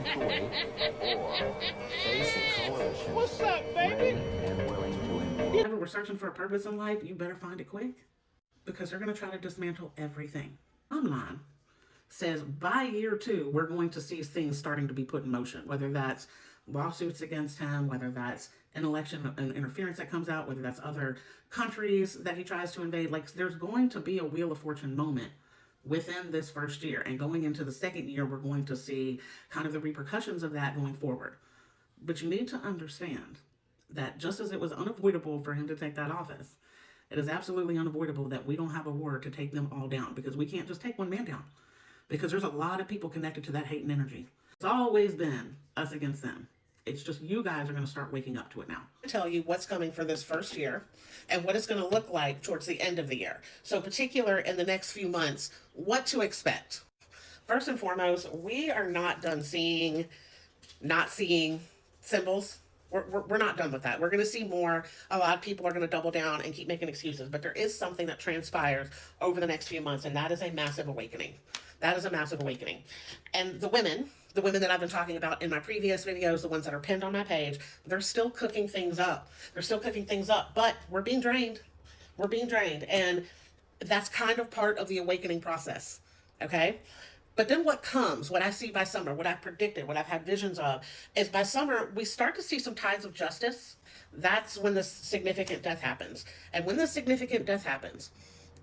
Kuwait or face a coalition What's up, baby? ready and willing to impose. If we're searching for a purpose in life, you better find it quick because they're going to try to dismantle everything. Online says by year two, we're going to see things starting to be put in motion, whether that's lawsuits against him, whether that's an election and interference that comes out, whether that's other countries that he tries to invade. Like, there's going to be a Wheel of Fortune moment within this first year. And going into the second year, we're going to see kind of the repercussions of that going forward. But you need to understand that just as it was unavoidable for him to take that office, it is absolutely unavoidable that we don't have a war to take them all down, because we can't just take one man down, because there's a lot of people connected to that hate and energy. It's always been us against them. It's just you guys are going to start waking up to it now. I'll tell you what's coming for this first year and what it's going to look like towards the end of the year. So particular in the next few months, what to expect. First and foremost, we are not done not seeing symbols. We're not done with that. We're going to see more. A lot of people are going to double down and keep making excuses, but there is something that transpires over the next few months, and that is a massive awakening. That is a massive awakening. And the women that I've been talking about in my previous videos, the ones that are pinned on my page, they're still cooking things up. But we're being drained. We're being drained. And that's kind of part of the awakening process. Okay? But then what comes, what I see by summer, what I've predicted, what I've had visions of, is by summer, we start to see some tides of justice. That's when the significant death happens. And when the significant death happens,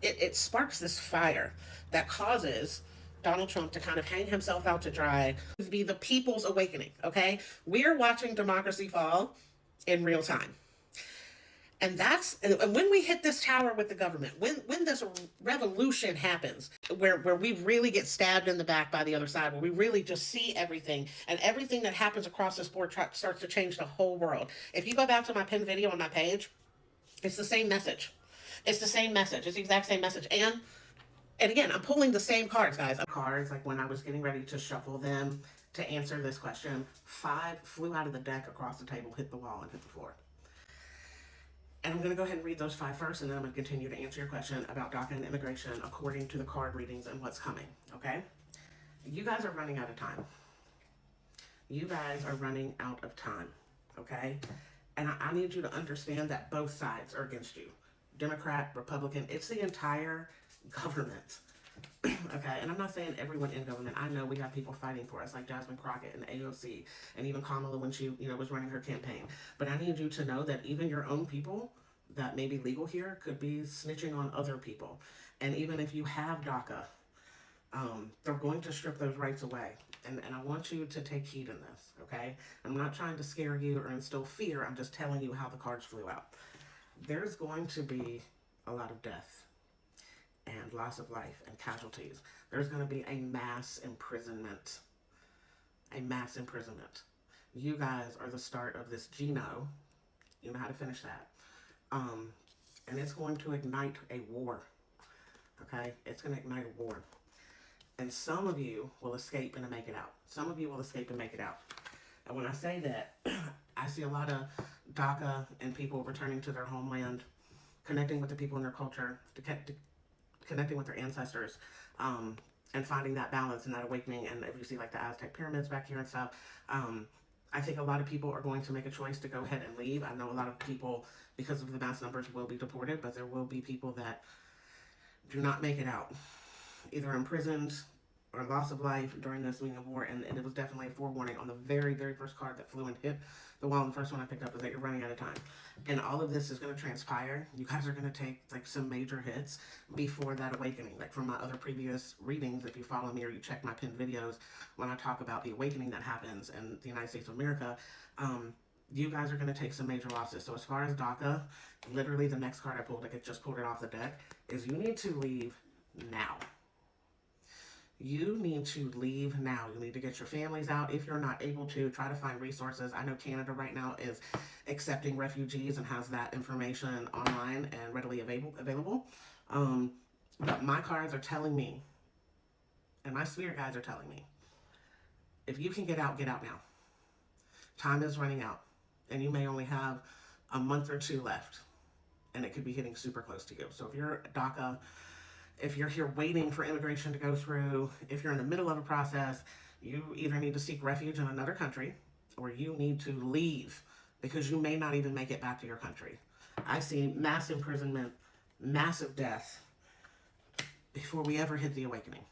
it sparks this fire that causes Donald Trump to kind of hang himself out to dry, be the people's awakening, okay? We're watching democracy fall in real time. And when we hit this tower with the government, when this revolution happens, where we really get stabbed in the back by the other side, where we really just see everything, and everything that happens across this board starts to change the whole world. If you go back to my pinned video on my page, it's the same message. It's the same message. It's the exact same message. And again, I'm pulling the same cards, guys. Cards, like when I was getting ready to shuffle them to answer this question, 5 flew out of the deck across the table, hit the wall, and hit the floor. And I'm going to go ahead and read those 5 first, and then I'm going to continue to answer your question about DACA and immigration according to the card readings and what's coming, okay? You guys are running out of time. You guys are running out of time, okay? And I need you to understand that both sides are against you. Democrat, Republican, it's the entire government. Okay, and I'm not saying everyone in government. I know we have people fighting for us, like Jasmine Crockett and AOC, and even Kamala when she, was running her campaign. But I need you to know that even your own people that may be legal here could be snitching on other people. And even if you have DACA, they're going to strip those rights away. And I want you to take heed in this, okay? I'm not trying to scare you or instill fear. I'm just telling you how the cards flew out. There's going to be a lot of death and loss of life and casualties. There's going to be a mass imprisonment. A mass imprisonment. You guys are the start of this Geno. You know how to finish that. And it's going to ignite a war. Okay? It's going to ignite a war. And some of you will escape and make it out. Some of you will escape and make it out. And when I say that, I see a lot of DACA and people returning to their homeland, connecting with the people in their culture, connecting with their ancestors, and finding that balance and that awakening. And if you see like the Aztec pyramids back here and stuff, I think a lot of people are going to make a choice to go ahead and leave. I know a lot of people, because of the mass numbers, will be deported, but there will be people that do not make it out, either imprisoned or loss of life during this swing of war. And it was definitely a forewarning on the very, very first card that flew and hit the wall. And the first one I picked up is that you're running out of time. And all of this is going to transpire. You guys are going to take like some major hits before that awakening. Like from my other previous readings, if you follow me or you check my pinned videos, when I talk about the awakening that happens in the United States of America, you guys are going to take some major losses. So as far as DACA, literally the next card I pulled, like I just pulled it off the deck, is you need to leave now. You need to leave now. You need to get your families out. If you're not able to, try to find resources. I know Canada right now is accepting refugees and has that information online and readily available. But my cards are telling me, and my spirit guides are telling me, if you can get out now. Time is running out, and you may only have a month or 2 left, and it could be hitting super close to you. So if you're DACA, if you're here waiting for immigration to go through, if you're in the middle of a process, You either need to seek refuge in another country or you need to leave because you may not even make it back to your country. I see mass imprisonment, massive death before we ever hit the awakening.